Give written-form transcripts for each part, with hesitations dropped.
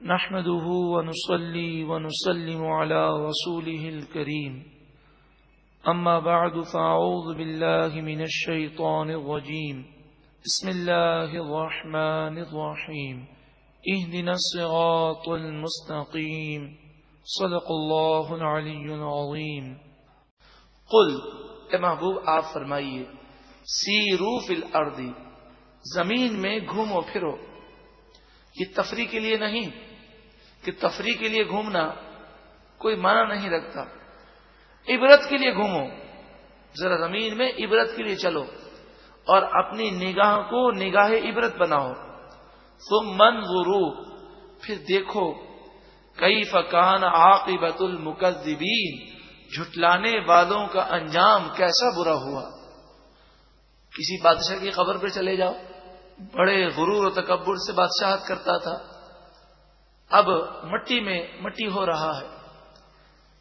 نحمده ونصلي ونسلم على رسوله الكريم أما بعد فأعوذ بالله من الشيطان الرجيم بسم الله الرحمن الرحيم اهدنا الصراط المستقيم صدق الله العلي العظيم قل اے محبوب آپ فرمائیے سیرو فی الارض زمین میں گھومو پھرو. یہ تفریح کے لیے نہیں کہ تفریح کے لیے گھومنا کوئی معنی نہیں رکھتا. عبرت کے لیے گھومو, ذرا زمین میں عبرت کے لیے چلو اور اپنی نگاہ کو نگاہ عبرت بناؤ. ثم انظروا, پھر دیکھو کیف کان عاقبۃ المکذبین, جھٹلانے والوں کا انجام کیسا برا ہوا. کسی بادشاہ کی قبر پہ چلے جاؤ, بڑے غرور و تکبر سے بادشاہت کرتا تھا, اب مٹی میں مٹی ہو رہا ہے.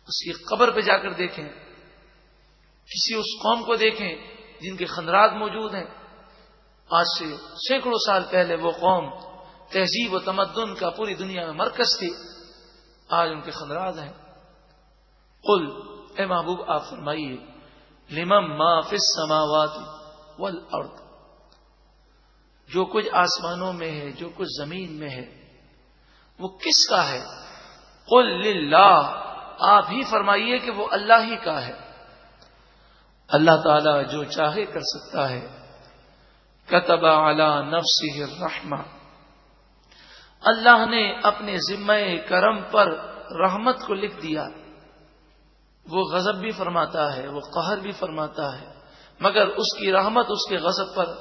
اس کی قبر پہ جا کر دیکھیں, کسی اس قوم کو دیکھیں جن کے خندرات موجود ہیں. آج سے سینکڑوں سال پہلے وہ قوم تہذیب و تمدن کا پوری دنیا میں مرکز تھی, آج ان کے خندرات ہیں. قل اے محبوب آپ فرمائیے لمن ما فی السماوات والارض, جو کچھ آسمانوں میں ہے جو کچھ زمین میں ہے وہ کس کا ہے. قل للہ, آپ ہی فرمائیے کہ وہ اللہ ہی کا ہے. اللہ تعالی جو چاہے کر سکتا ہے. کتب علی نفسہ الرحمہ, اللہ نے اپنے ذمہ کرم پر رحمت کو لکھ دیا. وہ غضب بھی فرماتا ہے, وہ قہر بھی فرماتا ہے, مگر اس کی رحمت اس کے غضب پر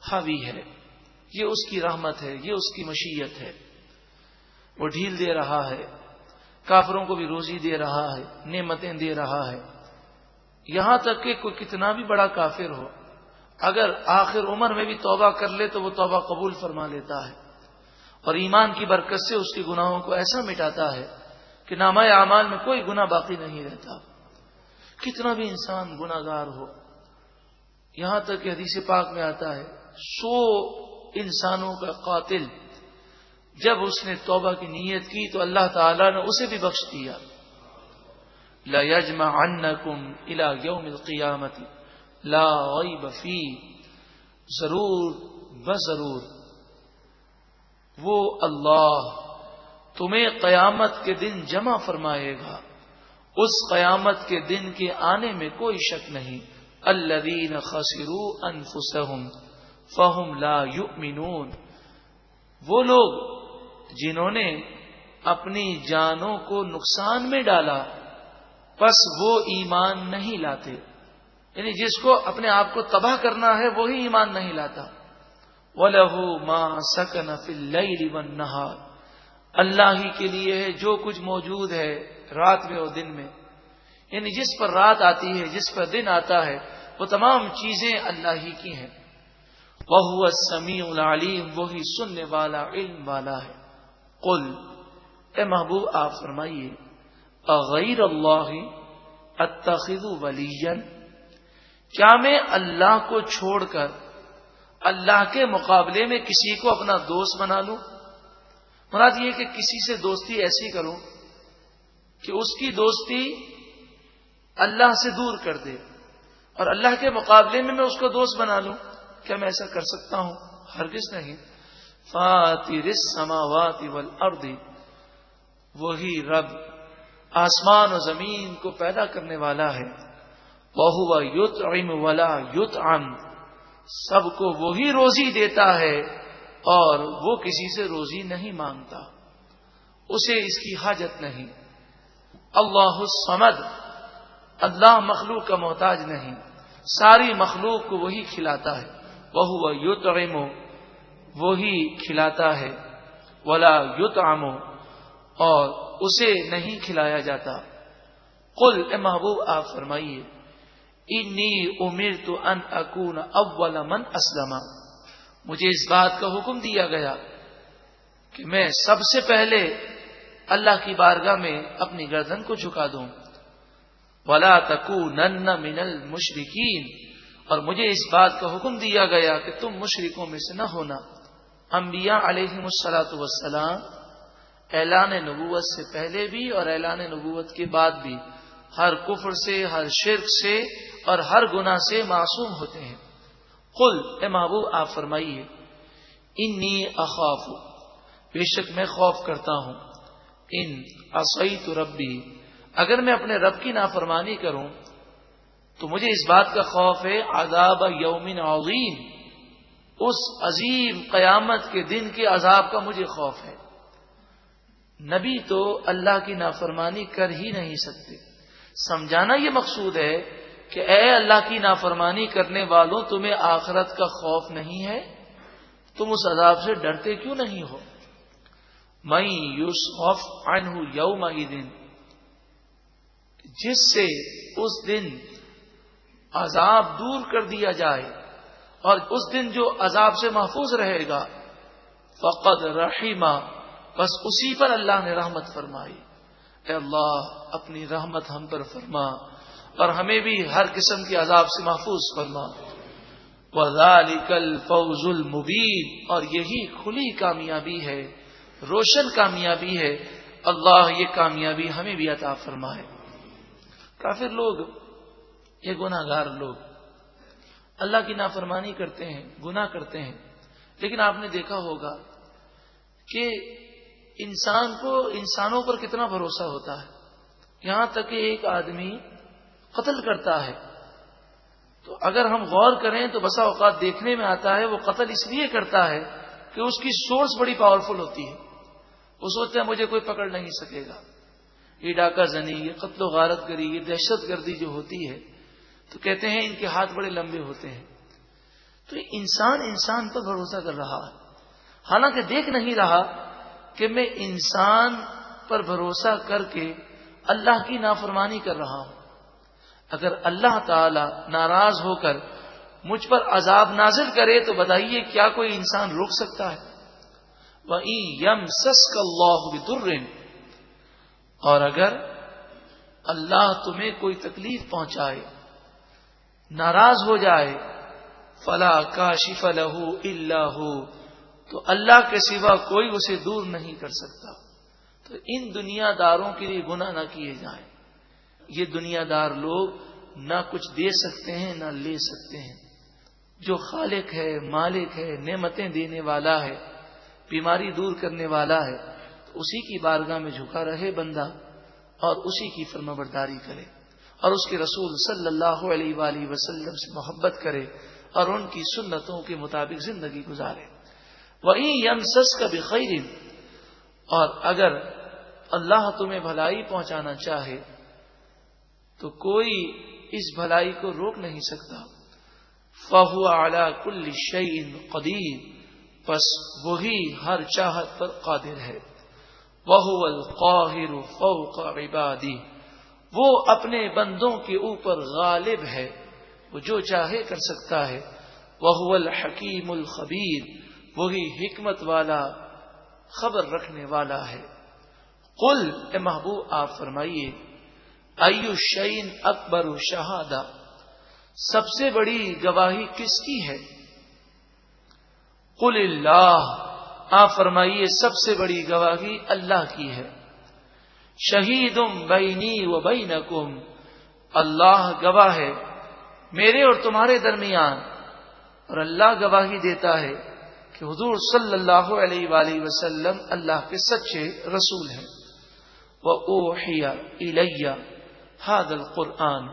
حاوی ہے. یہ اس کی رحمت ہے, یہ اس کی مشیت ہے. وہ ڈھیل دے رہا ہے, کافروں کو بھی روزی دے رہا ہے, نعمتیں دے رہا ہے. یہاں تک کہ کوئی کتنا بھی بڑا کافر ہو, اگر آخر عمر میں بھی توبہ کر لے تو وہ توبہ قبول فرما لیتا ہے, اور ایمان کی برکت سے اس کے گناہوں کو ایسا مٹاتا ہے کہ نامہ اعمال میں کوئی گناہ باقی نہیں رہتا. کتنا بھی انسان گناہ گار ہو, یہاں تک کہ حدیث پاک میں آتا ہے 100 انسانوں کا قاتل جب اس نے توبہ کی نیت کی تو اللہ تعالیٰ نے اسے بھی بخش دیا. لَيَجْمَعَنَّكُمْ إِلَى يَوْمِ الْقِيَامَةِ لَا رَيْبَ فِيهِ, ضرور بضرور وہ اللہ تمہیں قیامت کے دن جمع فرمائے گا. اس قیامت کے دن کے آنے میں کوئی شک نہیں. الذین خسروا انفسهم فهم لا یؤمنون, وہ لوگ جنہوں نے اپنی جانوں کو نقصان میں ڈالا پس وہ ایمان نہیں لاتے. یعنی جس کو اپنے آپ کو تباہ کرنا ہے وہی ایمان نہیں لاتا. وَلَهُ مَا سَكَنَ فِي اللَّيْلِ وَالنَّهَارِ, اللہ ہی کے لیے ہے جو کچھ موجود ہے رات میں اور دن میں. یعنی جس پر رات آتی ہے, جس پر دن آتا ہے, وہ تمام چیزیں اللہ ہی کی ہیں. وَهُوَ السَّمِيعُ الْعَلِيمُ, وہی سننے والا علم والا ہے. قل اے محبوب آپ فرمائیے اغیر اللہ اتخذ ولیا, کیا میں اللہ کو چھوڑ کر اللہ کے مقابلے میں کسی کو اپنا دوست بنا لوں. مراد یہ کہ کسی سے دوستی ایسی کروں کہ اس کی دوستی اللہ سے دور کر دے, اور اللہ کے مقابلے میں اس کو دوست بنا لوں. کیا میں ایسا کر سکتا ہوں؟ ہرگز نہیں. فاطر السماوات والارض, وہی رب آسمان و زمین کو پیدا کرنے والا ہے. وہو یطعم ولا یطعم, سب کو وہی روزی دیتا ہے اور وہ کسی سے روزی نہیں مانگتا, اسے اس کی حاجت نہیں. اللہ الصمد, اللہ مخلوق کا محتاج نہیں, ساری مخلوق کو وہی کھلاتا ہے. وہو یطعم, وہی کھلاتا ہے. ولا یطعم, اور اسے نہیں کھلایا جاتا. قل اے محبوب آپ فرمائیے انی امرت ان اکون اول من اسلم, مجھے اس بات کا حکم دیا گیا کہ میں سب سے پہلے اللہ کی بارگاہ میں اپنی گردن کو جھکا دوں. ولا تکونن من المشرکین, اور مجھے اس بات کا حکم دیا گیا کہ تم مشرکوں میں سے نہ ہونا. انبیاء علیہم الصلاۃ والسلام اعلان نبوت سے پہلے بھی اور اعلان نبوت کے بعد بھی ہر کفر سے، ہر شرک سے اور ہر گناہ سے معصوم ہوتے ہیں۔ قل، اے محبوب آپ فرمائیے، انی اخاف، بے شک میں خوف کرتا ہوں، ان عصیت ربی، اگر میں اپنے رب کی نافرمانی کروں تو مجھے اس بات کا خوف ہے، عذاب یوم عظیم، اس عظیم قیامت کے دن کے عذاب کا مجھے خوف ہے۔ نبی تو اللہ کی نافرمانی کر ہی نہیں سکتے۔ سمجھانا یہ مقصود ہے کہ اے اللہ کی نافرمانی کرنے والوں، تمہیں آخرت کا خوف نہیں ہے؟ تم اس عذاب سے ڈرتے کیوں نہیں ہو؟ من یصرف عنہ یومئذ، جس سے اس دن عذاب دور کر دیا جائے اور اس دن جو عذاب سے محفوظ رہے گا، فقد رحمہ، بس اسی پر اللہ نے رحمت فرمائی۔ اے اللہ اپنی رحمت ہم پر فرما اور ہمیں بھی ہر قسم کے عذاب سے محفوظ فرما۔ وَذَلِكَ الْفَوْزُ الْمُبِينُ، اور یہی کھلی کامیابی ہے، روشن کامیابی ہے۔ اللہ یہ کامیابی ہمیں بھی عطا فرمائے۔ کافر لوگ، یہ گناہ گار لوگ اللہ کی نافرمانی کرتے ہیں، گناہ کرتے ہیں، لیکن آپ نے دیکھا ہوگا کہ انسان کو انسانوں پر کتنا بھروسہ ہوتا ہے، یہاں تک کہ ایک آدمی قتل کرتا ہے تو اگر ہم غور کریں تو بسا اوقات دیکھنے میں آتا ہے وہ قتل اس لیے کرتا ہے کہ اس کی سورس بڑی پاورفل ہوتی ہے، وہ سوچتا ہے مجھے کوئی پکڑ نہیں سکے گا۔ یہ ڈاکہ زنی، یہ قتل و غارت گری، یہ دہشت گردی جو ہوتی ہے تو کہتے ہیں ان کے ہاتھ بڑے لمبے ہوتے ہیں۔ تو انسان پر بھروسہ کر رہا ہے، حالانکہ دیکھ نہیں رہا کہ میں انسان پر بھروسہ کر کے اللہ کی نافرمانی کر رہا ہوں۔ اگر اللہ تعالی ناراض ہو کر مجھ پر عذاب نازل کرے تو بتائیے کیا کوئی انسان روک سکتا ہے؟ وَإِن يَمْسَسْكَ اللَّهُ بِضُرٍّ، اور اگر اللہ تمہیں کوئی تکلیف پہنچائے، ناراض ہو جائے، فَلَا كَاشِفَ لَهُ إِلَّا هُوَ، تو اللہ کے سوا کوئی اسے دور نہیں کر سکتا۔ تو ان دنیا داروں کے لیے گناہ نہ کیے جائیں۔ یہ دنیا دار لوگ نہ کچھ دے سکتے ہیں نہ لے سکتے ہیں۔ جو خالق ہے، مالک ہے، نعمتیں دینے والا ہے، بیماری دور کرنے والا ہے، تو اسی کی بارگاہ میں جھکا رہے بندہ اور اسی کی فرمانبرداری کرے اور اس کے رسول صلی اللہ علیہ وآلہ وسلم سے محبت کرے اور ان کی سنتوں کے مطابق زندگی گزارے۔ وَإِن يَمْسَسْكَ بِخَيْرٍ، اور اگر اللہ تمہیں بھلائی پہنچانا چاہے تو کوئی اس بھلائی کو روک نہیں سکتا۔ فَهُوَ عَلَى كُلِّ شَيْءٍ قَدِيرٌ، پس وہی ہر چاہت پر قادر ہے۔ وَهُوَ الْقَاهِرُ فَوْقَ عِبَادِهِ، وہ اپنے بندوں کے اوپر غالب ہے، وہ جو چاہے کر سکتا ہے۔ وَهُوَ الْحَكِيمُ الْخَبِيرُ، وہی حکمت والا، خبر رکھنے والا ہے۔ قل، اے محبوب آپ فرمائیے، ایُّ شیءٍ اکبر شہادہ، سب سے بڑی گواہی کس کی ہے؟ قل اللہ، آپ فرمائیے سب سے بڑی گواہی اللہ کی ہے۔ شہید بینی و بینکم، اللہ گواہ ہے میرے اور تمہارے درمیان، اور اللہ گواہی دیتا ہے کہ حضور صلی اللہ علیہ وآلہ وسلم اللہ کے سچے رسول ہیں۔ وَأُوحِيَ إِلَيَّ هَذَا الْقُرْآنُ،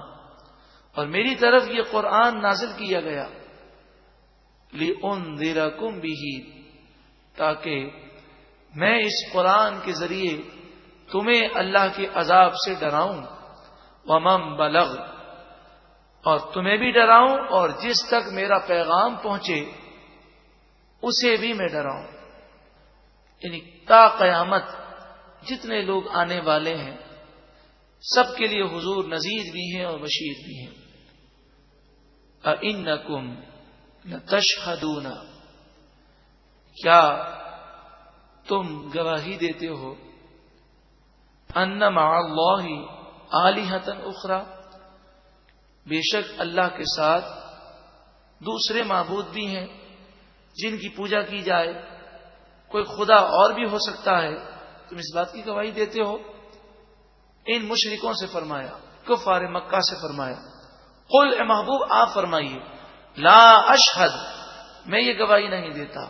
اور میری طرف یہ قرآن نازل کیا گیا، لِأُنذِرَكُمْ بِهِ، تاکہ میں اس قرآن کے ذریعے تمہیں اللہ کے عذاب سے ڈراؤں، وَمَن بَلَغَ، اور تمہیں بھی ڈراؤں اور جس تک میرا پیغام پہنچے اسے بھی میں ڈراؤں۔ یعنی تا قیامت جتنے لوگ آنے والے ہیں سب کے لیے حضور نذیر بھی ہیں اور بشیر بھی ہیں۔ اَإِنَّكُمْ لَتَشْهَدُونَ، کیا تم گواہی دیتے ہو، أَنَّ مَعَ اللَّهِ آلِهَةً أُخْرَى، بے شک اللہ کے ساتھ دوسرے معبود بھی ہیں جن کی پوجا کی جائے، کوئی خدا اور بھی ہو سکتا ہے تم اس بات کی گواہی دیتے ہو؟ ان مشرکوں سے فرمایا، کفار مکہ سے فرمایا، قل اے محبوب آپ فرمائیے، لا اشہد، میں یہ گواہی نہیں دیتا،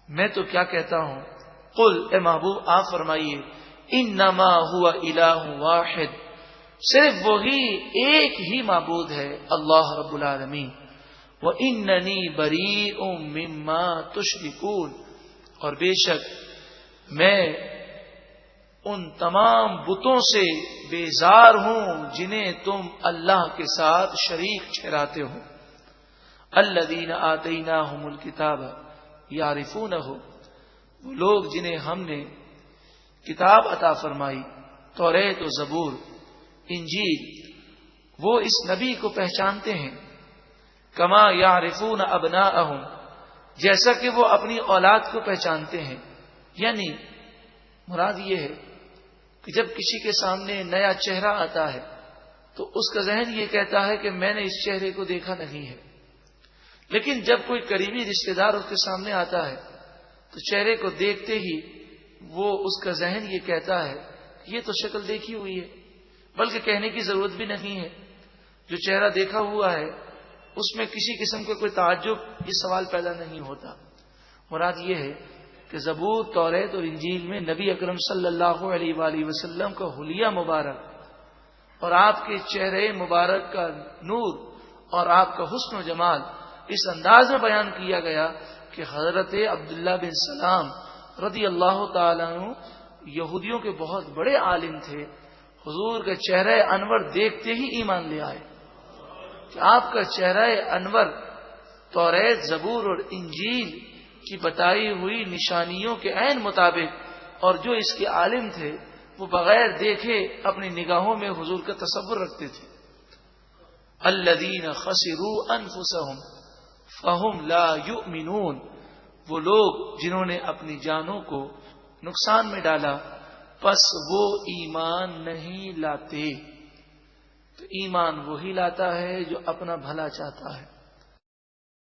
میں تو کیا کہتا ہوں، قل اے محبوب آپ فرمائیے، انما هو الہ واحد، صرف وہی ایک ہی معبود ہے، اللہ رب العالمین، وَإِنَّنِي بَرِيءٌ مِّمَّا تُشْرِكُونَ، اور بے شک میں ان تمام بتوں سے بیزار ہوں جنہیں تم اللہ کے ساتھ شریک ٹھہراتے ہو۔ الَّذِينَ آتَيْنَاهُمُ الْكِتَابَ يَعْرِفُونَهُ، وہ لوگ جنہیں ہم نے کتاب عطا فرمائی، توریت و زبور، انجیل، وہ اس نبی کو پہچانتے ہیں، کما یعرفون ابناءہم، جیسا کہ وہ اپنی اولاد کو پہچانتے ہیں۔ یعنی مراد یہ ہے کہ جب کسی کے سامنے نیا چہرہ آتا ہے تو اس کا ذہن یہ کہتا ہے کہ میں نے اس چہرے کو دیکھا نہیں ہے، لیکن جب کوئی قریبی رشتہ دار اس کے سامنے آتا ہے تو چہرے کو دیکھتے ہی وہ اس کا ذہن یہ کہتا ہے کہ یہ تو شکل دیکھی ہوئی ہے، بلکہ کہنے کی ضرورت بھی نہیں ہے، جو چہرہ دیکھا ہوا ہے اس میں کسی قسم کا کوئی تعجب، یہ سوال پیدا نہیں ہوتا۔ مراد یہ ہے کہ زبور، توریت اور انجیل میں نبی اکرم صلی اللہ علیہ وآلہ وسلم کا حلیہ مبارک اور آپ کے چہرے مبارک کا نور اور آپ کا حسن و جمال اس انداز میں بیان کیا گیا کہ حضرت عبداللہ بن سلام رضی اللہ تعالیٰ عنہ یہودیوں کے بہت بڑے عالم تھے، حضور کا چہرہ انور دیکھتے ہی ایمان لے آئے کہ آپ کا چہرہ انور توریت، زبور اور انجیل کی بتائی ہوئی نشانیوں کے عین مطابق، اور جو اس کے عالم تھے وہ بغیر دیکھے اپنی نگاہوں میں حضور کا تصور رکھتے تھے۔ الذین خسروا انفسهم فهم لا یؤمنون، وہ لوگ جنہوں نے اپنی جانوں کو نقصان میں ڈالا پس وہ ایمان نہیں لاتے۔ تو ایمان وہی لاتا ہے جو اپنا بھلا چاہتا ہے۔